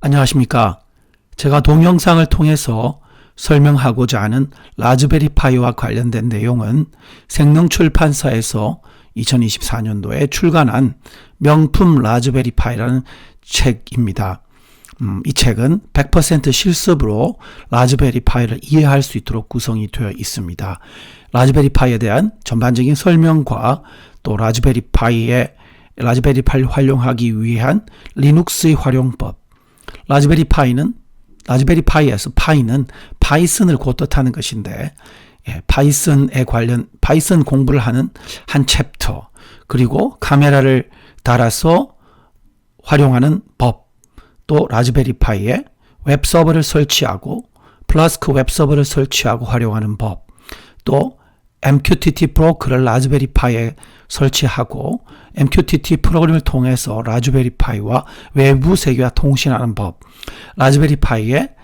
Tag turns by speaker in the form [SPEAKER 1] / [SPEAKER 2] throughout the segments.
[SPEAKER 1] 안녕하십니까. 제가 동영상을 통해서 설명하고자 하는 라즈베리 파이와 관련된 내용은 생명출판사에서 2024년도에 출간한 명품 라즈베리 파이라는 책입니다. 이 책은 100% 실습으로 라즈베리 파이를 이해할 수 있도록 구성이 되어 있습니다. 라즈베리 파이에 대한 전반적인 설명과 또 라즈베리 파이를 활용하기 위한 리눅스의 활용법, 라즈베리 파이에서 파이는 파이썬을 곧 뜻하는 것인데, 파이썬 공부를 하는 한 챕터, 그리고 카메라를 달아서 활용하는 법, 또 라즈베리 파이에 웹서버를 설치하고 플라스크 웹서버를 설치하고 활용하는 법, 또 MQTT 브로커를 라즈베리 파이에 설치하고 MQTT 프로그램을 통해서 라즈베리 파이와 외부 세계와 통신하는 법, 라즈베리 파이에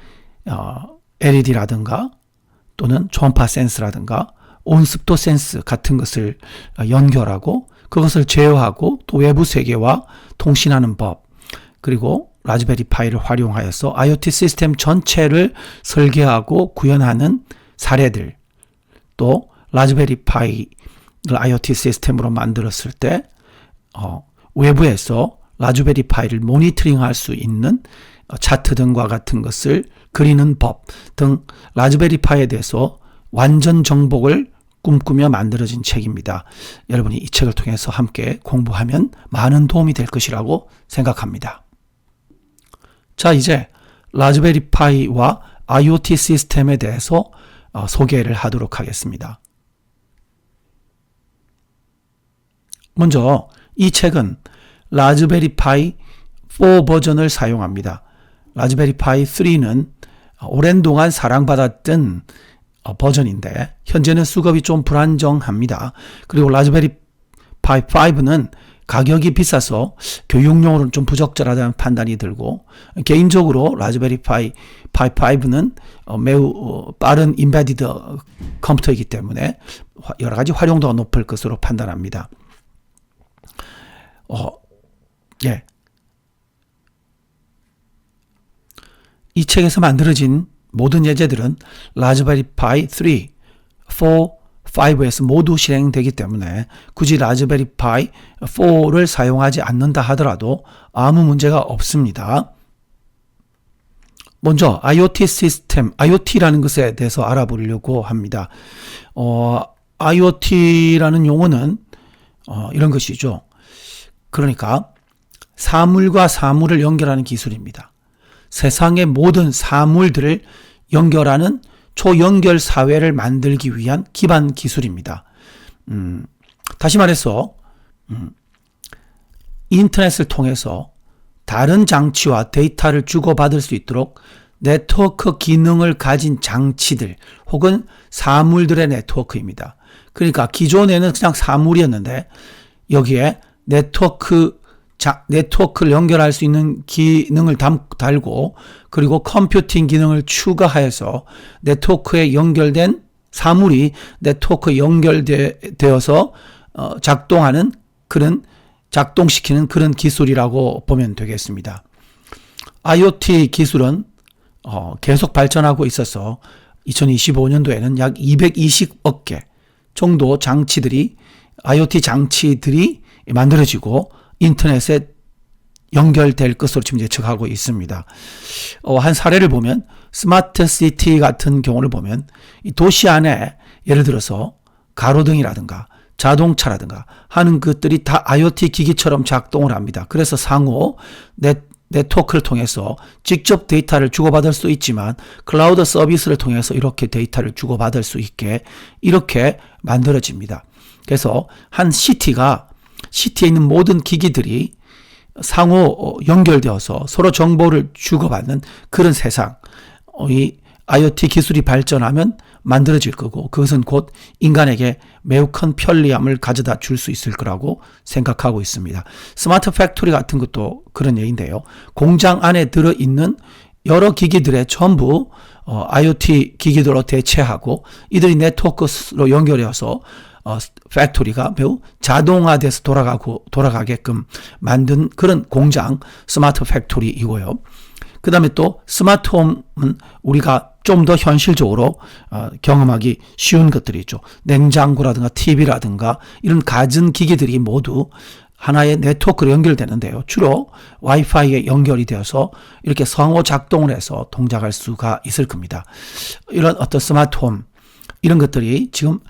[SPEAKER 1] LED라든가 또는 초음파 센스라든가 온습도 센스 같은 것을 연결하고 그것을 제어하고 또 외부 세계와 통신하는 법, 그리고 라즈베리 파이를 활용하여서 IoT 시스템 전체를 설계하고 구현하는 사례들, 또 라즈베리 파이를 IoT 시스템으로 만들었을 때 외부에서 라즈베리 파이를 모니터링할 수 있는 차트 등과 같은 것을 그리는 법 등 라즈베리 파이에 대해서 완전 정복을 꿈꾸며 만들어진 책입니다. 여러분이 이 책을 통해서 함께 공부하면 많은 도움이 될 것이라고 생각합니다. 자, 이제 라즈베리 파이와 IoT 시스템에 대해서 소개를 하도록 하겠습니다. 먼저 이 책은 라즈베리 파이 4 버전을 사용합니다. 라즈베리 파이 3는 오랜 동안 사랑받았던 버전인데 현재는 수급이 좀 불안정합니다. 그리고 라즈베리 파이 5는 가격이 비싸서 교육용으로는 좀 부적절하다는 판단이 들고, 개인적으로 라즈베리 파이 5는 매우 빠른 인베디드 컴퓨터이기 때문에 여러 가지 활용도가 높을 것으로 판단합니다. 이 책에서 만들어진 모든 예제들은 라즈베리 파이 3, 4, 5에서 모두 실행되기 때문에 굳이 라즈베리 파이 4를 사용하지 않는다 하더라도 아무 문제가 없습니다. 먼저 IoT 시스템, IoT라는 것에 대해서 알아보려고 합니다. IoT라는 용어는 이런 것이죠. 그러니까 사물과 사물을 연결하는 기술입니다. 세상의 모든 사물들을 연결하는 초연결 사회를 만들기 위한 기반 기술입니다. 다시 말해서 인터넷을 통해서 다른 장치와 데이터를 주고받을 수 있도록 네트워크 기능을 가진 장치들 혹은 사물들의 네트워크입니다. 그러니까 기존에는 그냥 사물이었는데 여기에 네트워크를 연결할 수 있는 기능을 달고, 그리고 컴퓨팅 기능을 추가하여서 네트워크에 연결된 사물이 네트워크에 연결되어서 작동시키는 그런 기술이라고 보면 되겠습니다. IoT 기술은 계속 발전하고 있어서 2025년도에는 약 220억 개 정도 IoT 장치들이 만들어지고 인터넷에 연결될 것으로 지금 예측하고 있습니다. 한 사례를 보면 스마트 시티 같은 경우를 보면 이 도시 안에 예를 들어서 가로등이라든가 자동차라든가 하는 것들이 다 IoT 기기처럼 작동을 합니다. 그래서 상호 네트워크를 통해서 직접 데이터를 주고받을 수 있지만 클라우드 서비스를 통해서 이렇게 데이터를 주고받을 수 있게 이렇게 만들어집니다. 그래서 한 시티에 있는 모든 기기들이 상호 연결되어서 서로 정보를 주고받는 그런 세상, 이 IoT 기술이 발전하면 만들어질 거고, 그것은 곧 인간에게 매우 큰 편리함을 가져다 줄 수 있을 거라고 생각하고 있습니다. 스마트 팩토리 같은 것도 그런 얘기인데요. 공장 안에 들어있는 여러 기기들에 전부 IoT 기기들로 대체하고 이들이 네트워크로 연결해서 팩토리가 매우 자동화돼서 돌아가게끔 만든 그런 공장, 스마트 팩토리이고요. 그 다음에 또 스마트홈은 우리가 좀 더 현실적으로 경험하기 쉬운 것들이 있죠. 냉장고라든가 TV라든가 이런 가전 기기들이 모두 하나의 네트워크로 연결되는데요. 주로 와이파이에 연결이 되어서 이렇게 상호 작동을 해서 동작할 수가 있을 겁니다. 이런 어떤 스마트홈 이런 것들이 지금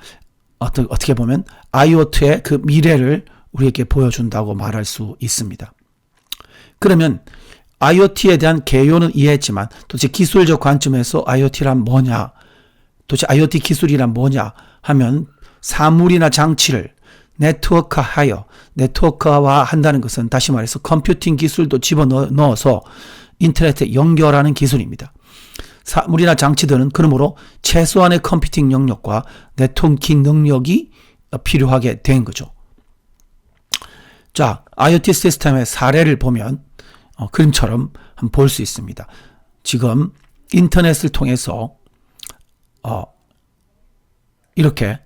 [SPEAKER 1] 어떻게 보면 IoT의 그 미래를 우리에게 보여준다고 말할 수 있습니다. 그러면 IoT에 대한 개요는 이해했지만 도대체 기술적 관점에서 IoT란 뭐냐, 도대체 IoT 기술이란 뭐냐 하면 사물이나 장치를 네트워크화 한다는 것은 다시 말해서 컴퓨팅 기술도 집어넣어서 인터넷에 연결하는 기술입니다. 사물이나 장치들은 그러므로 최소한의 컴퓨팅 영역과 네트워킹 능력이 필요하게 된 거죠. 자, IoT 시스템의 사례를 보면 그림처럼 한번 볼 수 있습니다. 지금 인터넷을 통해서 이렇게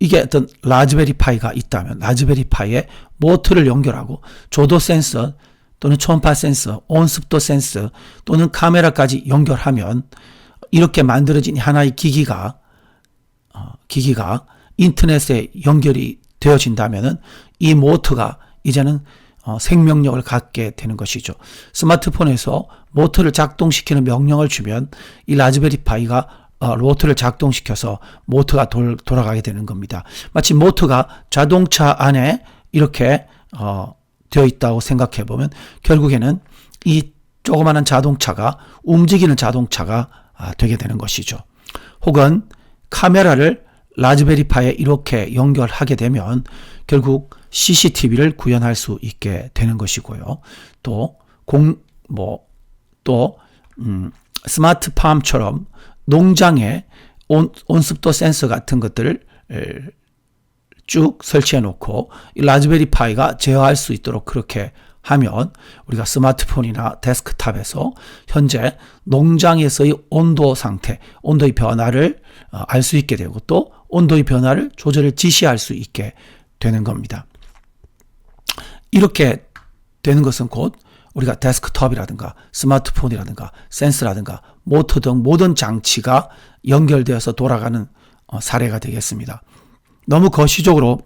[SPEAKER 1] 이게 어떤 라즈베리 파이가 있다면 라즈베리 파이에 모터를 연결하고 조도 센서 또는 초음파 센서, 온습도 센서 또는 카메라까지 연결하면 이렇게 만들어진 하나의 기기가 인터넷에 연결이 되어진다면은 이 모터가 이제는 생명력을 갖게 되는 것이죠. 스마트폰에서 모터를 작동시키는 명령을 주면 이 라즈베리 파이가 모터를 작동시켜서 모터가 돌아가게 되는 겁니다. 마치 모터가 자동차 안에 이렇게 되어 있다고 생각해 보면 결국에는 이 조그마한 자동차가 움직이는 자동차가 되게 되는 것이죠. 혹은 카메라를 라즈베리 파이에 이렇게 연결하게 되면 결국 CCTV를 구현할 수 있게 되는 것이고요. 또 스마트팜처럼 농장에 온습도 센서 같은 것들을 쭉 설치해 놓고 이 라즈베리 파이가 제어할 수 있도록 그렇게 하면 우리가 스마트폰이나 데스크탑에서 현재 농장에서의 온도 상태, 온도의 변화를 알 수 있게 되고 또 온도의 변화를 조절을 지시할 수 있게 되는 겁니다. 이렇게 되는 것은 곧 우리가 데스크톱이라든가 스마트폰이라든가 센서라든가 모터 등 모든 장치가 연결되어서 돌아가는 사례가 되겠습니다. 너무 거시적으로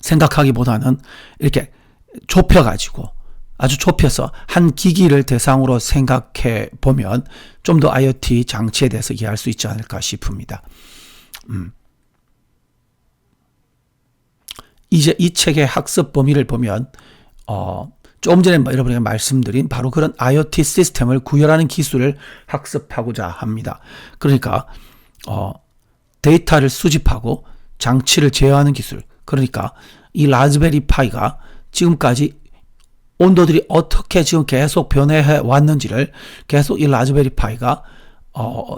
[SPEAKER 1] 생각하기보다는 이렇게 좁혀가지고 아주 좁혀서 한 기기를 대상으로 생각해 보면 좀 더 IoT 장치에 대해서 이해할 수 있지 않을까 싶습니다. 이제 이 책의 학습 범위를 보면 조금 전에 여러분에게 말씀드린 바로 그런 IoT 시스템을 구현하는 기술을 학습하고자 합니다. 그러니까 데이터를 수집하고 장치를 제어하는 기술, 그러니까 이 라즈베리 파이가 지금까지 온도들이 어떻게 지금 계속 변해 왔는지를 계속 이 라즈베리 파이가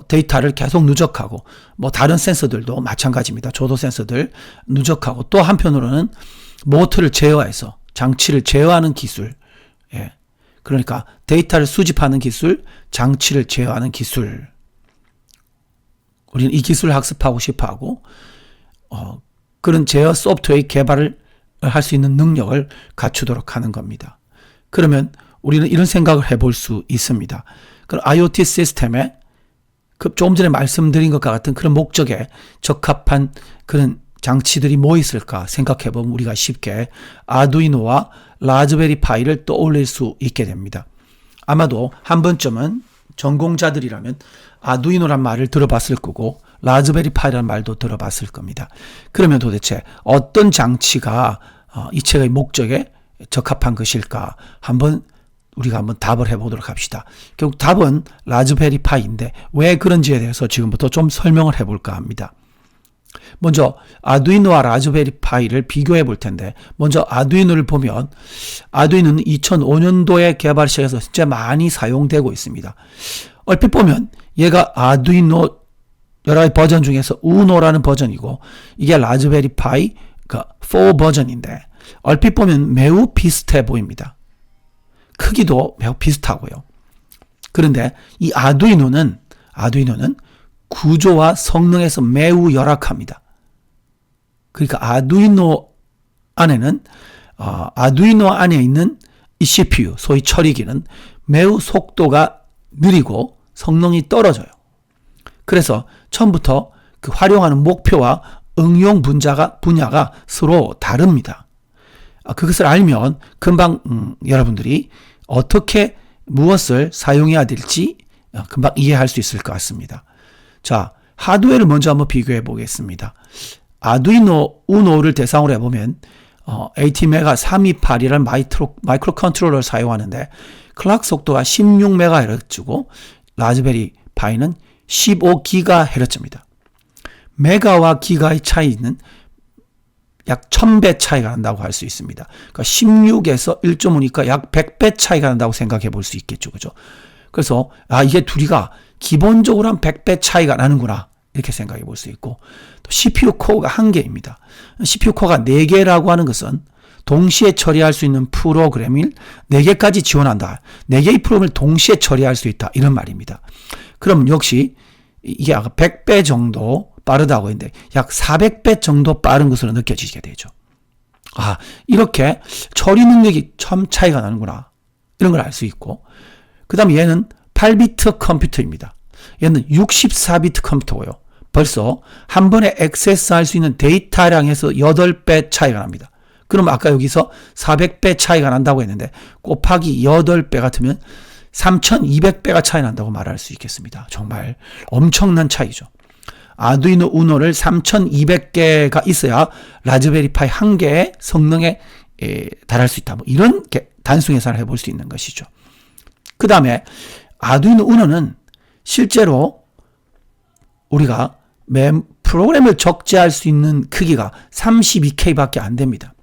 [SPEAKER 1] 데이터를 계속 누적하고 다른 센서들도 마찬가지입니다. 조도 센서들 누적하고 또 한편으로는 모터를 제어해서 장치를 제어하는 기술, 그러니까 데이터를 수집하는 기술, 장치를 제어하는 기술. 우리는 이 기술을 학습하고 싶어하고 그런 제어 소프트웨어 개발을 할 수 있는 능력을 갖추도록 하는 겁니다. 그러면 우리는 이런 생각을 해볼 수 있습니다. 그럼 IoT 시스템에 조금 전에 말씀드린 것과 같은 그런 목적에 적합한 그런 장치들이 뭐 있을까 생각해 보면 우리가 쉽게 아두이노와 라즈베리 파이를 떠올릴 수 있게 됩니다. 아마도 한 번쯤은 전공자들이라면 아두이노란 말을 들어봤을 거고 라즈베리 파이라는 말도 들어봤을 겁니다. 그러면 도대체 어떤 장치가 이 책의 목적에 적합한 것일까 우리가 한번 답을 해보도록 합시다. 결국 답은 라즈베리 파이인데 왜 그런지에 대해서 지금부터 좀 설명을 해볼까 합니다. 먼저 아두이노와 라즈베리 파이를 비교해 볼 텐데 먼저 아두이노를 보면 아두이노는 2005년도에 개발 시작해서 진짜 많이 사용되고 있습니다. 얼핏 보면 얘가 아두이노 여러 가지 버전 중에서 우노라는 버전이고 이게 라즈베리 파이 4 버전인데 얼핏 보면 매우 비슷해 보입니다. 크기도 매우 비슷하고요. 그런데 이 아두이노는 구조와 성능에서 매우 열악합니다. 그러니까 아두이노 안에 있는 이 CPU, 소위 처리기는 매우 속도가 느리고 성능이 떨어져요. 그래서 처음부터 그 활용하는 목표와 응용 분야가 서로 다릅니다. 그것을 알면 금방 여러분들이 어떻게 무엇을 사용해야 될지 금방 이해할 수 있을 것 같습니다. 자, 하드웨어를 먼저 한번 비교해 보겠습니다. 아두이노 우노를 대상으로 해보면 ATmega 328이라는 마이크로 컨트롤러를 사용하는데 클락 속도가 16MHz고 라즈베리 파이는 15GHz입니다. 메가와 기가의 차이는 약 1000배 차이가 난다고 할 수 있습니다. 그러니까 16에서 1.5니까 약 100배 차이가 난다고 생각해 볼 수 있겠죠. 그죠? 그래서 이게 둘이가 기본적으로 한 100배 차이가 나는구나 이렇게 생각해 볼 수 있고, 또 CPU 코어가 1개입니다. CPU 코어가 4개라고 하는 것은 동시에 처리할 수 있는 프로그램을 4개까지 지원한다. 4개의 프로그램을 동시에 처리할 수 있다. 이런 말입니다. 그럼 역시 이게 아까 100배 정도 빠르다고 했는데 약 400배 정도 빠른 것으로 느껴지게 되죠. 이렇게 처리 능력이 참 차이가 나는구나. 이런 걸 알 수 있고, 그 다음에 얘는 8비트 컴퓨터입니다. 얘는 64비트 컴퓨터고요. 벌써 한 번에 액세스할 수 있는 데이터량에서 8배 차이가 납니다. 그럼 아까 여기서 400배 차이가 난다고 했는데 곱하기 8배 같으면 3200배가 차이 난다고 말할 수 있겠습니다. 정말 엄청난 차이죠. 아두이노 우노를 3200개가 있어야 라즈베리 파이 1개의 성능에 달할 수 있다. 이런 단순 계산을 해볼 수 있는 것이죠. 그 다음에 아두이노 우노는 실제로 우리가 프로그램을 적재할 수 있는 크기가 32K밖에 안 됩니다.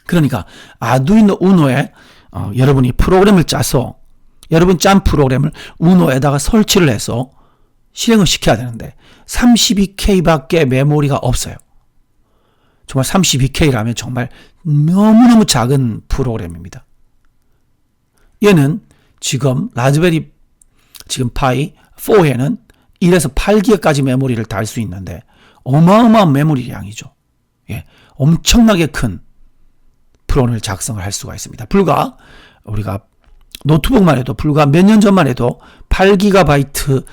[SPEAKER 1] 그러니까 아두이노 우노에 여러분이 프로그램을 짜서 여러분 짠 프로그램을 우노에다가 설치를 해서 실행을 시켜야 되는데 32K밖에 메모리가 없어요. 정말 32K라면 정말 너무너무 작은 프로그램입니다. 얘는 지금 라즈베리 파이 4에는 1에서 8기가까지 메모리를 달 수 있는데 어마어마한 메모리 양이죠. 엄청나게 큰 프로그램을 작성을 할 수가 있습니다. 불과 우리가 노트북만 해도 불과 몇 년 전만 해도 8GB의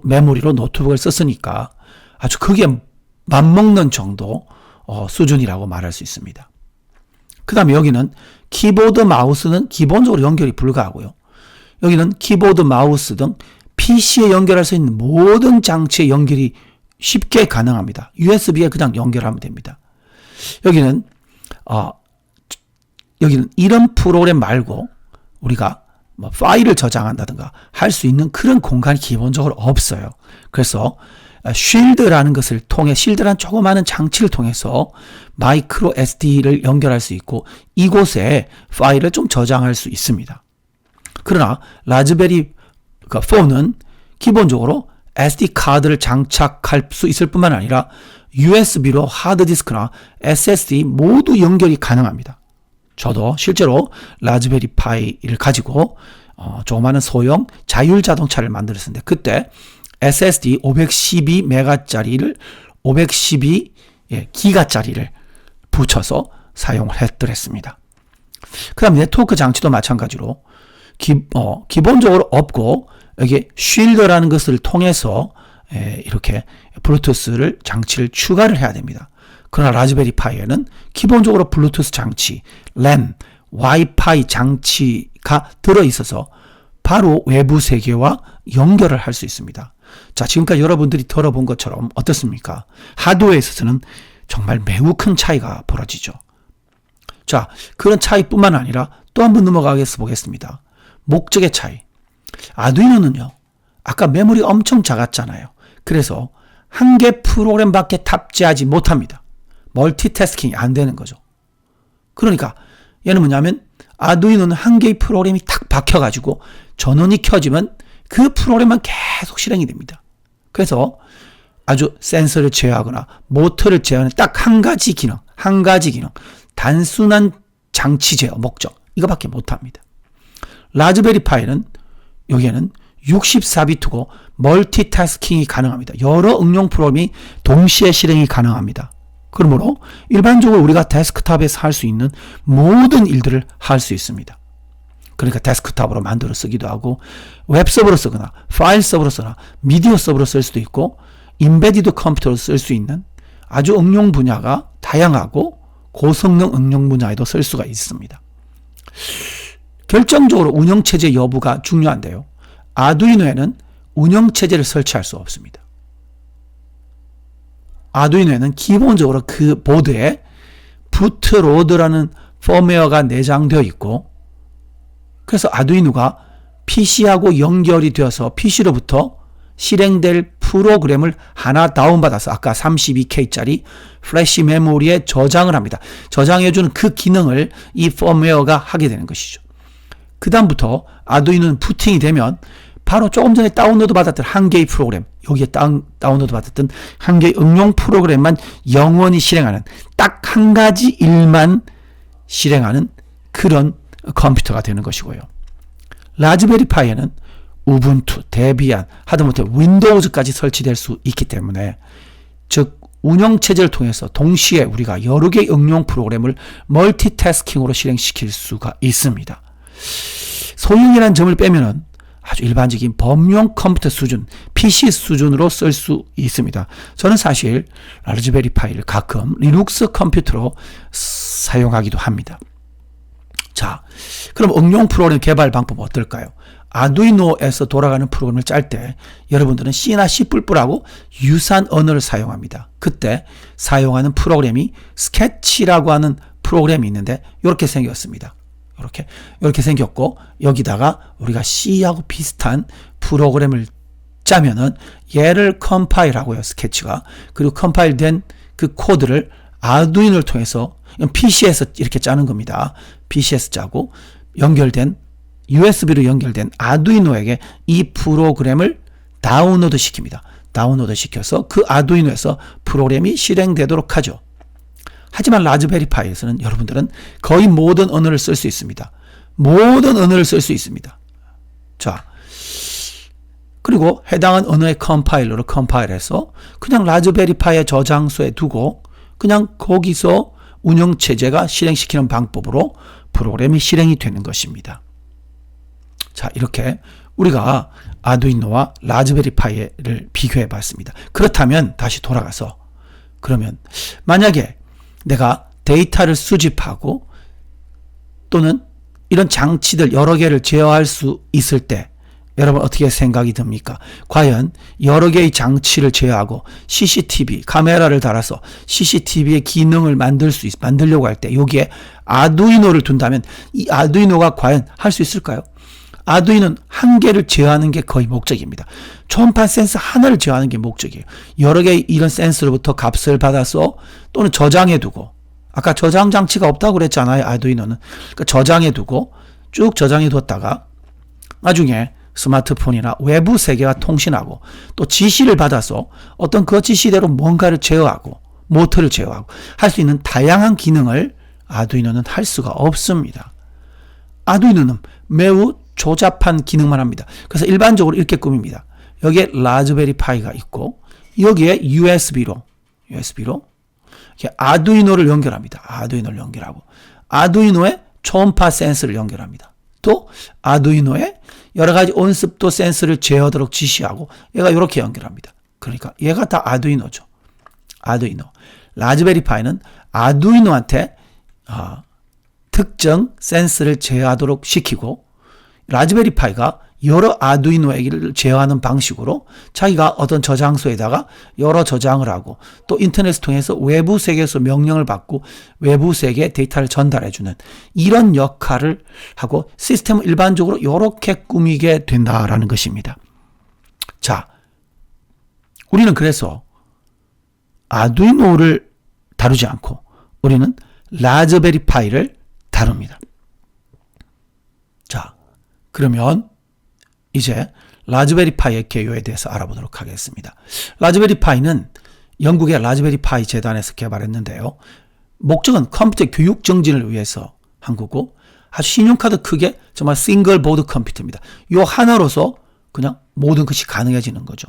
[SPEAKER 1] 메모리로 노트북을 썼으니까 아주 크게 맞먹는 정도 수준이라고 말할 수 있습니다. 그 다음에 여기는 키보드 마우스는 기본적으로 연결이 불가하고요. 여기는 키보드 마우스 등 PC에 연결할 수 있는 모든 장치에 연결이 쉽게 가능합니다. USB에 그냥 연결하면 됩니다. 여기는 이런 프로그램 말고 우리가 파일을 저장한다든가 할 수 있는 그런 공간이 기본적으로 없어요. 그래서 쉴드라는 것을 통해, 쉴드라는 조그마한 장치를 통해서 마이크로 SD를 연결할 수 있고 이곳에 파일을 좀 저장할 수 있습니다. 그러나 라즈베리 4는 기본적으로 SD 카드를 장착할 수 있을 뿐만 아니라 USB로 하드디스크나 SSD 모두 연결이 가능합니다. 저도 실제로 라즈베리 파이를 가지고 조그마한 소형 자율자동차를 만들었는데 그때 SSD 512메가짜리를 512기가짜리를 붙여서 사용을 했더랬습니다. 그 다음 네트워크 장치도 마찬가지로 기본적으로 없고 여기 쉴드라는 것을 통해서 이렇게 블루투스를 장치를 추가를 해야 됩니다. 그러나 라즈베리 파이에는 기본적으로 블루투스 장치, 랜, 와이파이 장치가 들어있어서 바로 외부 세계와 연결을 할 수 있습니다. 자, 지금까지 여러분들이 들어본 것처럼 어떻습니까? 하드웨어에 있어서는 정말 매우 큰 차이가 벌어지죠. 자, 그런 차이뿐만 아니라 또 한 번 넘어가겠어 보겠습니다. 목적의 차이. 아두이노는요, 아까 메모리가 엄청 작았잖아요. 그래서 한 개 프로그램밖에 탑재하지 못합니다. 멀티태스킹이 안 되는 거죠. 그러니까 얘는 뭐냐면 아두이노는 한 개의 프로그램이 탁 박혀가지고 전원이 켜지면 그 프로그램만 계속 실행이 됩니다. 그래서 아주 센서를 제어하거나 모터를 제어하는 딱 한 가지 기능, 단순한 장치 제어 목적 이거밖에 못합니다. 라즈베리 파이는 여기에는 64비트고 멀티태스킹이 가능합니다. 여러 응용 프로그램이 동시에 실행이 가능합니다. 그러므로 일반적으로 우리가 데스크탑에서 할 수 있는 모든 일들을 할 수 있습니다. 그러니까 데스크탑으로 만들어 쓰기도 하고 웹 서버로 쓰거나 파일 서버로 쓰거나 미디어 서버로 쓸 수도 있고 인베디드 컴퓨터로 쓸 수 있는 아주 응용 분야가 다양하고 고성능 응용 분야에도 쓸 수가 있습니다. 결정적으로 운영체제 여부가 중요한데요. 아두이노에는 운영체제를 설치할 수 없습니다. 아두이노에는 기본적으로 그 보드에 부트로드라는 펌웨어가 내장되어 있고 그래서 아두이노가 PC하고 연결이 되어서 PC로부터 실행될 프로그램을 하나 다운받아서 아까 32K짜리 플래시 메모리에 저장을 합니다. 저장해주는 그 기능을 이 펌웨어가 하게 되는 것이죠. 그 다음부터 아두이노는 부팅이 되면 바로 조금 전에 다운로드 받았던 한 개의 프로그램, 여기에 다운로드 받았던 한 개의 응용 프로그램만 영원히 실행하는 딱 한 가지 일만 실행하는 그런 컴퓨터가 되는 것이고요. 라즈베리 파이에는 우분투, 데비안, 하다못해 윈도우즈까지 설치될 수 있기 때문에 즉 운영체제를 통해서 동시에 우리가 여러 개의 응용 프로그램을 멀티태스킹으로 실행시킬 수가 있습니다. 소형이라는 점을 빼면은 아주 일반적인 범용 컴퓨터 수준, PC 수준으로 쓸 수 있습니다. 저는 사실 라즈베리 파이를 가끔 리눅스 컴퓨터로 사용하기도 합니다. 자, 그럼 응용 프로그램 개발 방법 어떨까요? 아두이노에서 돌아가는 프로그램을 짤 때 여러분들은 C나 C++하고 유사한 언어를 사용합니다. 그때 사용하는 프로그램이 스케치라고 하는 프로그램이 있는데 이렇게 생겼습니다. 이렇게 생겼고 여기다가 우리가 C하고 비슷한 프로그램을 짜면은 얘를 컴파일하고요. 스케치가. 그리고 컴파일된 그 코드를 아두이노를 통해서 PC에서 이렇게 짜는 겁니다. PC에서 짜고 연결된 USB로 연결된 아두이노에게 이 프로그램을 다운로드 시킵니다. 다운로드 시켜서 그 아두이노에서 프로그램이 실행되도록 하죠. 하지만 라즈베리 파이에서는 여러분들은 거의 모든 언어를 쓸 수 있습니다. 모든 언어를 쓸 수 있습니다. 자, 그리고 해당한 언어의 컴파일러로 컴파일해서 그냥 라즈베리 파이의 저장소에 두고 그냥 거기서 운영체제가 실행시키는 방법으로 프로그램이 실행이 되는 것입니다. 자, 이렇게 우리가 아두이노와 라즈베리 파이를 비교해 봤습니다. 그렇다면 다시 돌아가서 그러면 만약에 내가 데이터를 수집하고 또는 이런 장치들 여러 개를 제어할 수 있을 때 여러분 어떻게 생각이 듭니까? 과연 여러 개의 장치를 제어하고 CCTV, 카메라를 달아서 CCTV의 기능을 만들려고 할 때 여기에 아두이노를 둔다면 이 아두이노가 과연 할 수 있을까요? 아두이노는 한 개를 제어하는 게 거의 목적입니다. 초음파 센서 하나를 제어하는 게 목적이에요. 여러 개의 이런 센서로부터 값을 받아서 또는 저장해두고 아까 저장 장치가 없다고 그랬잖아요. 아두이노는. 그러니까 저장해두고 쭉 저장해뒀다가 나중에 스마트폰이나 외부 세계와 통신하고 또 지시를 받아서 어떤 그 지시대로 뭔가를 제어하고 모터를 제어하고 할 수 있는 다양한 기능을 아두이노는 할 수가 없습니다. 아두이노는 매우 조잡한 기능만 합니다. 그래서 일반적으로 이렇게 꾸밉니다. 여기에 라즈베리 파이가 있고 여기에 USB로 이렇게 아두이노를 연결합니다. 아두이노를 연결하고 아두이노에 초음파 센서를 연결합니다. 또 아두이노에 여러 가지 온습도 센서를 제어하도록 지시하고 얘가 이렇게 연결합니다. 그러니까 얘가 다 아두이노죠. 아두이노. 라즈베리 파이는 아두이노한테 특정 센서를 제어하도록 시키고 라즈베리 파이가 여러 아두이노를 제어하는 방식으로 자기가 어떤 저장소에다가 여러 저장을 하고 또 인터넷을 통해서 외부 세계에서 명령을 받고 외부 세계에 데이터를 전달해주는 이런 역할을 하고 시스템을 일반적으로 이렇게 꾸미게 된다라는 것입니다. 자, 우리는 그래서 아두이노를 다루지 않고 우리는 라즈베리 파이를 다룹니다. 자, 그러면 이제 라즈베리 파이의 개요에 대해서 알아보도록 하겠습니다. 라즈베리 파이는 영국의 라즈베리 파이 재단에서 개발했는데요. 목적은 컴퓨터 교육 정진을 위해서 한 거고 아주 신용카드 크게 정말 싱글 보드 컴퓨터입니다. 이 하나로서 그냥 모든 것이 가능해지는 거죠.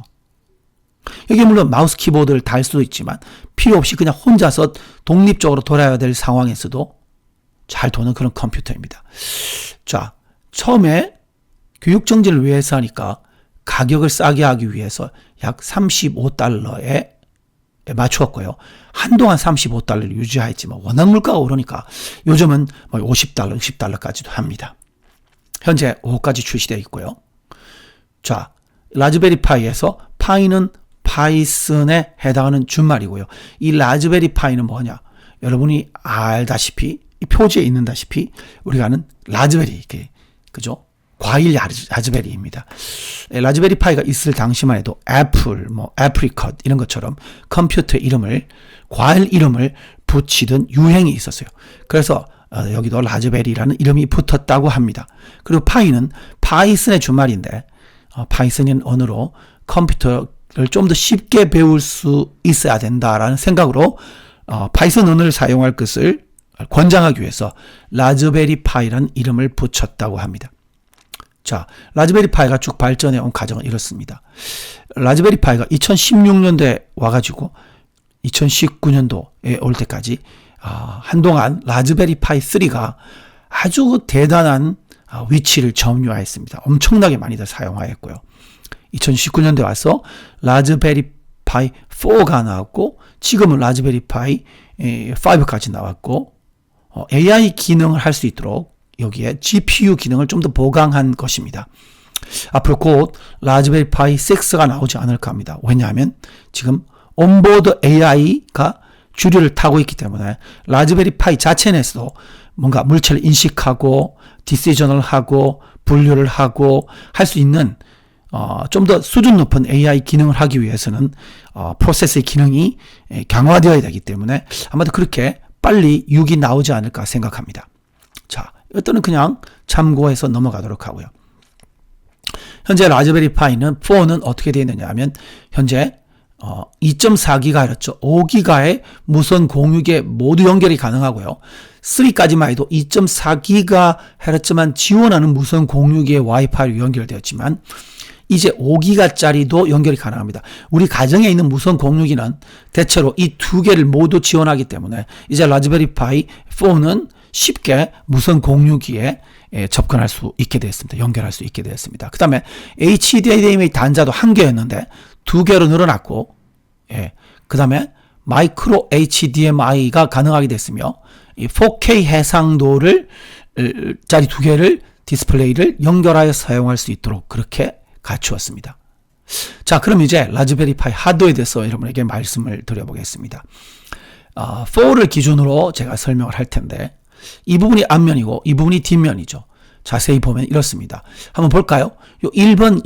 [SPEAKER 1] 여기 물론 마우스 키보드를 달 수도 있지만 필요 없이 그냥 혼자서 독립적으로 돌아야 될 상황에서도 잘 도는 그런 컴퓨터입니다. 자, 처음에 교육 정지를 위해서 하니까 가격을 싸게 하기 위해서 약 35달러에 맞추었고요. 한동안 35달러를 유지하였지만 워낙 물가가 오르니까 요즘은 50달러, 60달러까지도 합니다. 현재 5호까지 출시되어 있고요. 자, 라즈베리 파이에서 파이는 파이썬에 해당하는 준말이고요. 이 라즈베리 파이는 뭐냐? 여러분이 알다시피 이 표지에 있는다시피 우리가 아는 라즈베리, 그죠? 과일 라즈베리입니다. 라즈베리 파이가 있을 당시만 해도 애플, 애프리컷 이런 것처럼 컴퓨터 이름을, 과일 이름을 붙이던 유행이 있었어요. 그래서 여기도 라즈베리라는 이름이 붙었다고 합니다. 그리고 파이는 파이썬의 준말인데 파이썬인 언어로 컴퓨터를 좀 더 쉽게 배울 수 있어야 된다라는 생각으로 파이썬 언어를 사용할 것을 권장하기 위해서 라즈베리 파이라는 이름을 붙였다고 합니다. 자, 라즈베리 파이가 쭉 발전해 온 과정은 이렇습니다. 라즈베리 파이가 2016년도에 와가지고 2019년도에 올 때까지 한동안 라즈베리 파이 3가 아주 대단한 위치를 점유하였습니다. 엄청나게 많이들 사용하였고요. 2019년도에 와서 라즈베리 파이 4가 나왔고 지금은 라즈베리 파이 5까지 나왔고 AI 기능을 할 수 있도록 여기에 GPU 기능을 좀 더 보강한 것입니다. 앞으로 곧 라즈베리 파이 6가 나오지 않을까 합니다. 왜냐하면 지금 온보드 AI가 주류를 타고 있기 때문에 라즈베리 파이 자체 내에서도 뭔가 물체를 인식하고 디시전을 하고 분류를 하고 할 수 있는 좀 더 수준 높은 AI 기능을 하기 위해서는 프로세스의 기능이 강화되어야 되기 때문에 아마도 그렇게 빨리 6이 나오지 않을까 생각합니다. 자, 이것들은 그냥 참고해서 넘어가도록 하고요. 현재 라즈베리 파이는 4는 어떻게 되어 있느냐 하면 현재 2.4GHz, 5GHz의 무선 공유기에 모두 연결이 가능하고요. 3까지만 해도 2.4GHz만 지원하는 무선 공유기에 와이파이로 연결되었지만 이제 5GHz짜리도 연결이 가능합니다. 우리 가정에 있는 무선 공유기는 대체로 이 두 개를 모두 지원하기 때문에 이제 라즈베리 파이 4는 쉽게 무선 공유기에 접근할 수 있게 되었습니다. 연결할 수 있게 되었습니다. 그 다음에 HDMI 단자도 한 개였는데 두 개로 늘어났고, 그 다음에 마이크로 HDMI가 가능하게 됐으며, 이 4K 해상도를 짜리 두 개를 디스플레이를 연결하여 사용할 수 있도록 그렇게 갖추었습니다. 자, 그럼 이제 라즈베리 파이 하드웨어에 대해서 여러분에게 말씀을 드려보겠습니다. 4를 기준으로 제가 설명을 할 텐데, 이 부분이 앞면이고 이 부분이 뒷면이죠. 자세히 보면 이렇습니다. 한번 볼까요? 요 1번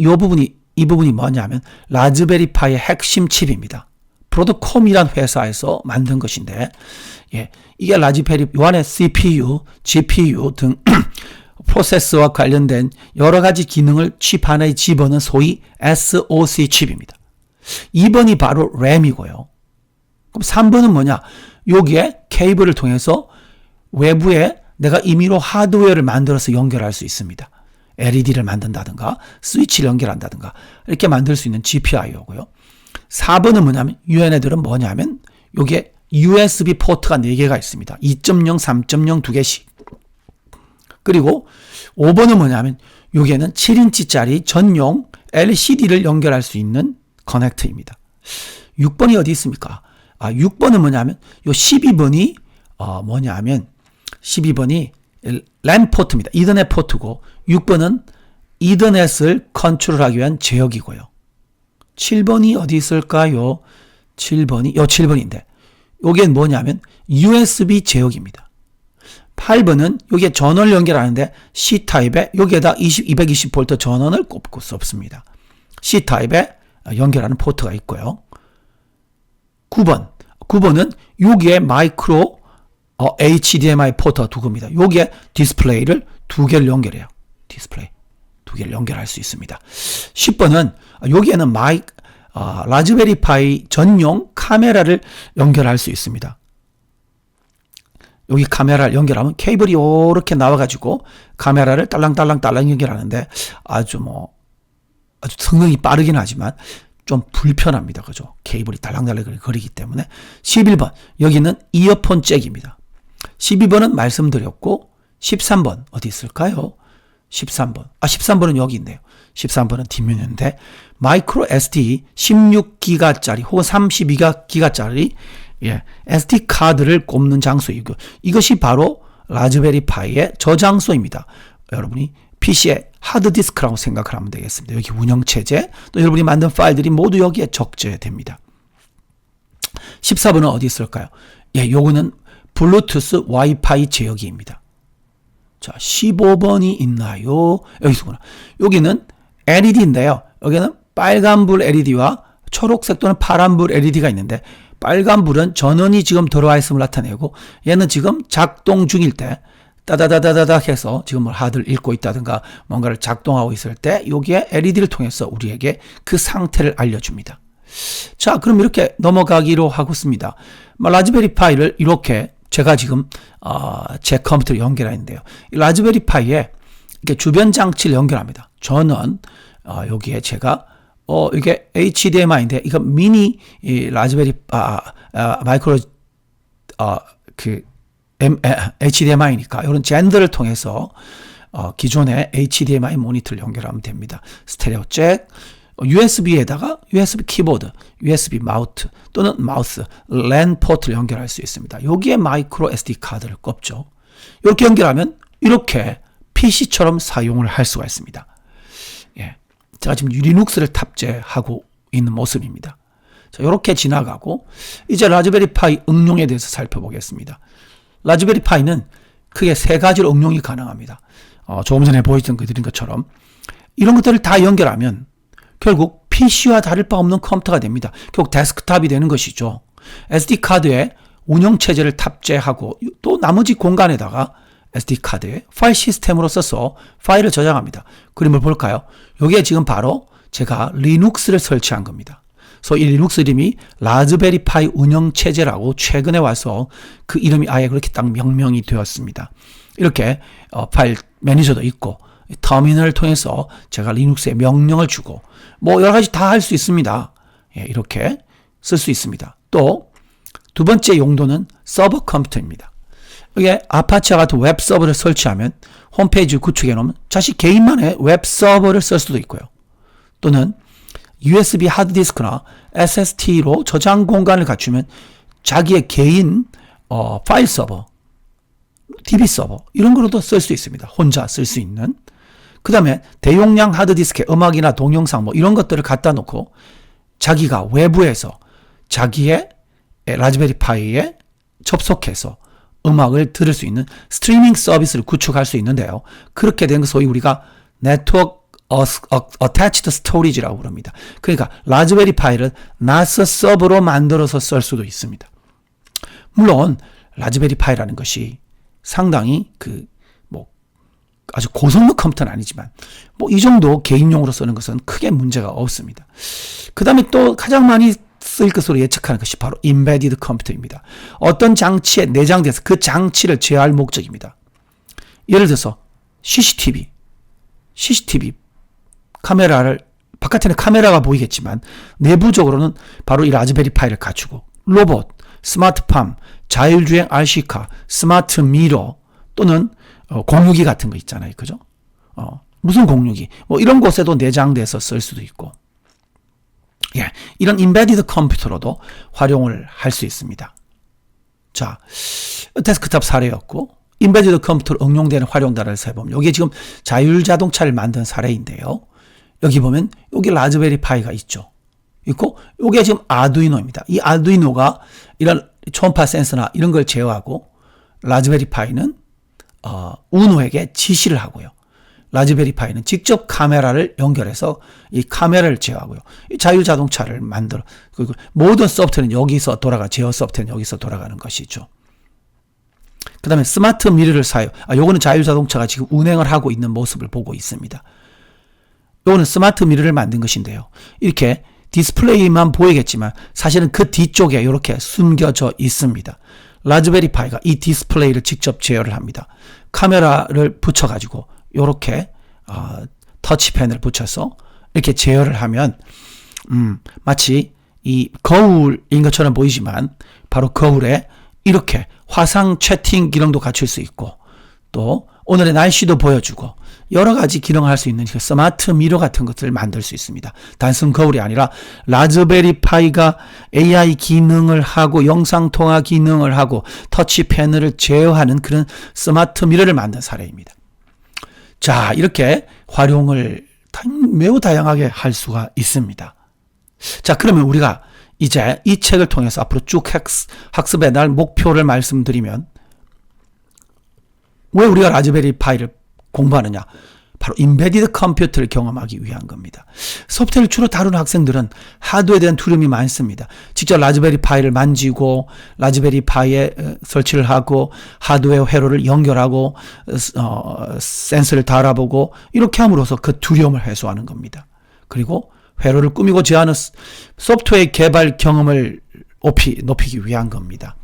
[SPEAKER 1] 이 부분이 뭐냐면 라즈베리 파이의 핵심 칩입니다. 브로드콤이라는 회사에서 만든 것인데, 이게 라즈베리 요 안에 CPU, GPU 등 프로세서와 관련된 여러 가지 기능을 칩 하나에 집어넣은 소위 SoC 칩입니다. 2번이 바로 램이고요. 그럼 3번은 뭐냐? 여기에 케이블을 통해서 외부에 내가 임의로 하드웨어를 만들어서 연결할 수 있습니다. LED를 만든다든가 스위치를 연결한다든가 이렇게 만들 수 있는 GPIO고요. 4번은 뭐냐면 얘네들은 뭐냐면 여기에 USB 포트가 4개가 있습니다. 2.0, 3.0 2개씩. 그리고 5번은 뭐냐면 여기에는 7인치짜리 전용 LCD를 연결할 수 있는 커넥터입니다. 6번이 어디 있습니까? 6번은 뭐냐면 요 12번이 뭐냐면 12번이 랜 포트입니다. 이더넷 포트고 6번은 이더넷을 컨트롤하기 위한 제역이고요. 7번이 어디 있을까요? 7번인데 여기엔 뭐냐면 USB 제역입니다. 8번은 여기에 전원을 연결하는데 C타입에 여기에다 220V 전원을 꼽을 수 없습니다. C타입에 연결하는 포트가 있고요. 9번은 여기에 마이크로 HDMI 포트가 두 개입니다. 여기에 디스플레이를 두 개를 연결해요. 디스플레이 두 개를 연결할 수 있습니다. 10번은 여기에는 라즈베리 파이 전용 카메라를 연결할 수 있습니다. 여기 카메라를 연결하면 케이블이 이렇게 나와가지고 카메라를 딸랑딸랑 연결하는데 아주 성능이 빠르긴 하지만 좀 불편합니다. 그죠? 케이블이 달랑달랑 거리기 때문에. 11번 여기는 이어폰 잭입니다. 12번은 말씀드렸고 13번 어디 있을까요? 13번. 13번은 여기 있네요. 13번은 뒷면인데 마이크로 SD 16기가짜리 혹은 32기가짜리 SD 카드를 꼽는 장소이고 이것이 바로 라즈베리 파이의 저장소입니다. 여러분이 PC의 하드디스크라고 생각을 하면 되겠습니다. 여기 운영체제 또 여러분이 만든 파일들이 모두 여기에 적재됩니다. 14번은 어디 있을까요? 요거는 블루투스 와이파이 제어기입니다. 자, 15번이 있나요? 여기 있구나. 여기는 LED인데요. 여기는 빨간불 LED와 초록색 또는 파란불 LED가 있는데 빨간불은 전원이 지금 들어와 있음을 나타내고 얘는 지금 작동 중일 때 따다다다다닥 해서 지금 뭐 하드를 읽고 있다든가 뭔가를 작동하고 있을 때 여기에 LED를 통해서 우리에게 그 상태를 알려줍니다. 자, 그럼 이렇게 넘어가기로 하고 있습니다. 라즈베리 파이를 이렇게 제가 지금 제 컴퓨터로 연결하는데요. 이 라즈베리 파이에 이렇게 주변 장치를 연결합니다. 저는 여기에 제가 이게 HDMI인데 이거 미니 라즈베리 마이크로 HDMI니까 이런 젠더를 통해서 기존의 HDMI 모니터를 연결하면 됩니다. 스테레오 잭, USB에다가 USB 키보드, USB 마우스 또는 마우스, 랜 포트를 연결할 수 있습니다. 여기에 마이크로 SD 카드를 꼽죠. 이렇게 연결하면 이렇게 PC처럼 사용을 할 수가 있습니다. 제가 지금 리눅스를 탑재하고 있는 모습입니다. 자, 이렇게 지나가고 이제 라즈베리 파이 응용에 대해서 살펴보겠습니다. 라즈베리 파이는 크게 세 가지로 응용이 가능합니다. 조금 전에 보여드린 것처럼 이런 것들을 다 연결하면 결국 PC와 다를 바 없는 컴퓨터가 됩니다. 결국 데스크탑이 되는 것이죠. SD카드에 운영체제를 탑재하고 또 나머지 공간에다가 SD카드에 파일 시스템으로 써서 파일을 저장합니다. 그림을 볼까요? 여기에 지금 바로 제가 리눅스를 설치한 겁니다. 그래서 이 리눅스 이름이 라즈베리 파이 운영체제라고 최근에 와서 그 이름이 아예 그렇게 딱 명명이 되었습니다. 이렇게 파일 매니저도 있고 터미널을 통해서 제가 리눅스에 명령을 주고 뭐 여러 가지 다 할 수 있습니다. 이렇게 쓸 수 있습니다. 또 두 번째 용도는 서버 컴퓨터입니다. 이게 아파치와 같은 웹 서버를 설치하면 홈페이지 구축해 놓으면 자신 개인만의 웹 서버를 쓸 수도 있고요. 또는 USB 하드디스크나 SSD로 저장 공간을 갖추면 자기의 개인 파일 서버, DB 서버 이런 거로도 쓸 수 있습니다. 혼자 쓸 수 있는. 그 다음에 대용량 하드디스크에 음악이나 동영상 뭐 이런 것들을 갖다 놓고 자기가 외부에서 자기의 라즈베리 파이에 접속해서 음악을 들을 수 있는 스트리밍 서비스를 구축할 수 있는데요. 그렇게 된 거 소위 우리가 네트워크 attached storage라고 부릅니다. 그러니까 라즈베리 파이를 나스 서버로 만들어서 쓸 수도 있습니다. 물론 라즈베리 파이라는 것이 상당히 아주 고성능 컴퓨터는 아니지만 이 정도 개인용으로 쓰는 것은 크게 문제가 없습니다. 그 다음에 또 가장 많이 쓰일 것으로 예측하는 것이 바로 인베디드 컴퓨터입니다. 어떤 장치에 내장돼서 그 장치를 제어할 목적입니다. 예를 들어서 CCTV 카메라를 바깥에는 카메라가 보이겠지만 내부적으로는 바로 이 라즈베리 파이를 갖추고 로봇, 스마트팜, 자율주행 RC카, 스마트 미러 또는 공유기 같은 거 있잖아요. 그죠? 무슨 공유기 이런 곳에도 내장돼서 쓸 수도 있고 이런 인베디드 컴퓨터로도 활용을 할 수 있습니다. 자, 데스크탑 사례였고 인베디드 컴퓨터로 응용되는 활용도를 해보면 여기에 지금 자율자동차를 만든 사례인데요. 여기 보면 여기 라즈베리 파이가 있죠. 있고 여기에 지금 아두이노입니다. 이 아두이노가 이런 초음파 센서나 이런 걸 제어하고 라즈베리 파이는 우노에게 지시를 하고요. 라즈베리 파이는 직접 카메라를 연결해서 이 카메라를 제어하고요. 이 자율자동차를 만들어 그리고 모든 소프트웨어는 여기서 제어 소프트웨어는 여기서 돌아가는 것이죠. 그 다음에 스마트 미러를 요거는 자율자동차가 지금 운행을 하고 있는 모습을 보고 있습니다. 요거는 스마트 미러를 만든 것인데요. 이렇게 디스플레이만 보이겠지만 사실은 그 뒤쪽에 이렇게 숨겨져 있습니다. 라즈베리 파이가 이 디스플레이를 직접 제어를 합니다. 카메라를 붙여가지고 이렇게 터치펜을 붙여서 이렇게 제어를 하면 마치 이 거울인 것처럼 보이지만 바로 거울에 이렇게 화상 채팅 기능도 갖출 수 있고 또 오늘의 날씨도 보여주고 여러 가지 기능을 할 수 있는 스마트 미러 같은 것들을 만들 수 있습니다. 단순 거울이 아니라 라즈베리 파이가 AI 기능을 하고 영상통화 기능을 하고 터치 패널을 제어하는 그런 스마트 미러를 만든 사례입니다. 자, 이렇게 활용을 매우 다양하게 할 수가 있습니다. 자, 그러면 우리가 이제 이 책을 통해서 앞으로 쭉 학습의 날 목표를 말씀드리면, 왜 우리가 라즈베리 파이를 공부하느냐? 바로 인베디드 컴퓨터를 경험하기 위한 겁니다. 소프트웨어를 주로 다루는 학생들은 하드웨어에 대한 두려움이 많습니다. 직접 라즈베리 파이를 만지고 라즈베리 파이에 설치를 하고 하드웨어 회로를 연결하고 센서를 달아보고 이렇게 함으로써 그 두려움을 해소하는 겁니다. 그리고 회로를 꾸미고 제어하는 소프트웨어 개발 경험을 높이기 위한 겁니다.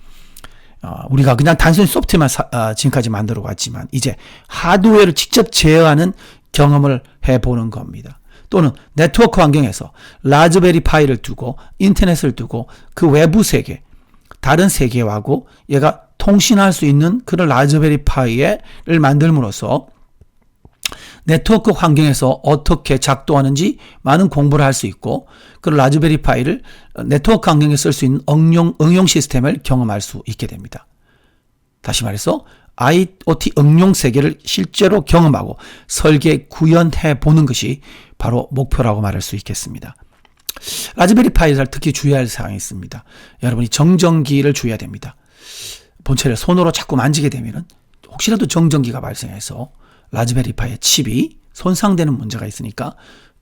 [SPEAKER 1] 우리가 그냥 단순히 소프트웨어만 지금까지 만들어 왔지만 이제 하드웨어를 직접 제어하는 경험을 해보는 겁니다. 또는 네트워크 환경에서 라즈베리 파이를 두고 인터넷을 두고 그 외부 세계, 다른 세계하고 얘가 통신할 수 있는 그런 라즈베리 파이를 만들므로써 네트워크 환경에서 어떻게 작동하는지 많은 공부를 할 수 있고, 그런 라즈베리 파이를 네트워크 환경에 쓸 수 있는 응용 시스템을 경험할 수 있게 됩니다. 다시 말해서 IoT 응용 세계를 실제로 경험하고 설계, 구현해 보는 것이 바로 목표라고 말할 수 있겠습니다. 라즈베리 파이에서 특히 주의할 사항이 있습니다. 여러분이 정전기를 주의해야 됩니다. 본체를 손으로 자꾸 만지게 되면 혹시라도 정전기가 발생해서 라즈베리 파이의 칩이 손상되는 문제가 있으니까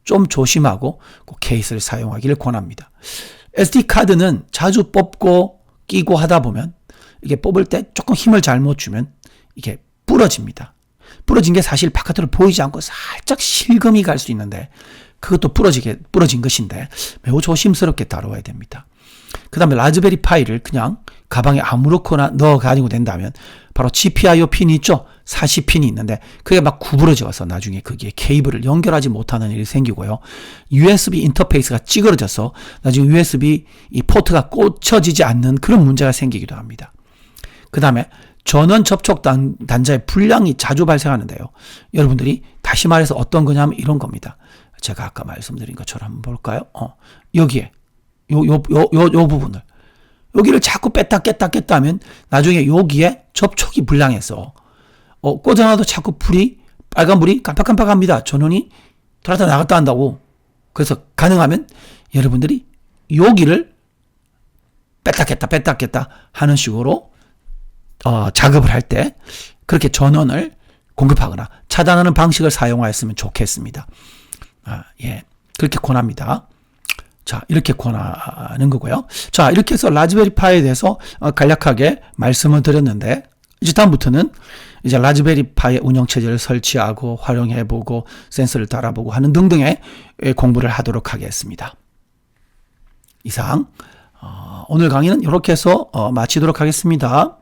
[SPEAKER 1] 좀 조심하고 꼭 케이스를 사용하기를 권합니다. SD카드는 자주 뽑고 끼고 하다 보면 이게 뽑을 때 조금 힘을 잘못 주면 이게 부러집니다. 부러진 게 사실 바깥으로 보이지 않고 살짝 실금이 갈 수 있는데 그것도 부러진 것인데 매우 조심스럽게 다뤄야 됩니다. 그 다음에 라즈베리 파이를 그냥 가방에 아무렇거나 넣어 가지고 된다면 바로 GPIO 핀이 있죠. 40핀이 있는데 그게 막 구부러져서 나중에 거기에 케이블을 연결하지 못하는 일이 생기고요. USB 인터페이스가 찌그러져서 나중에 USB 이 포트가 꽂혀지지 않는 그런 문제가 생기기도 합니다. 그 다음에 전원 접촉 단자의 불량이 자주 발생하는데요. 여러분들이 다시 말해서 어떤 거냐면 이런 겁니다. 제가 아까 말씀드린 것처럼 한번 볼까요? 여기에 요 부분을 여기를 자꾸 뺐다 깼다 하면 나중에 여기에 접촉이 불량해서 꽂아놔도 자꾸 빨간불이 깜빡깜빡합니다. 전원이 들어갔다 나갔다 한다고. 그래서 가능하면 여러분들이 여기를 뺐다 깼다 하는 식으로 작업을 할 때 그렇게 전원을 공급하거나 차단하는 방식을 사용하였으면 좋겠습니다. 예, 그렇게 권합니다. 자, 이렇게 권하는 거고요. 자, 이렇게 해서 라즈베리 파이에 대해서 간략하게 말씀을 드렸는데, 이제 다음부터는 이제 라즈베리 파이의 운영체제를 설치하고 활용해보고 센서를 달아보고 하는 등등의 공부를 하도록 하겠습니다. 이상 오늘 강의는 이렇게 해서 마치도록 하겠습니다.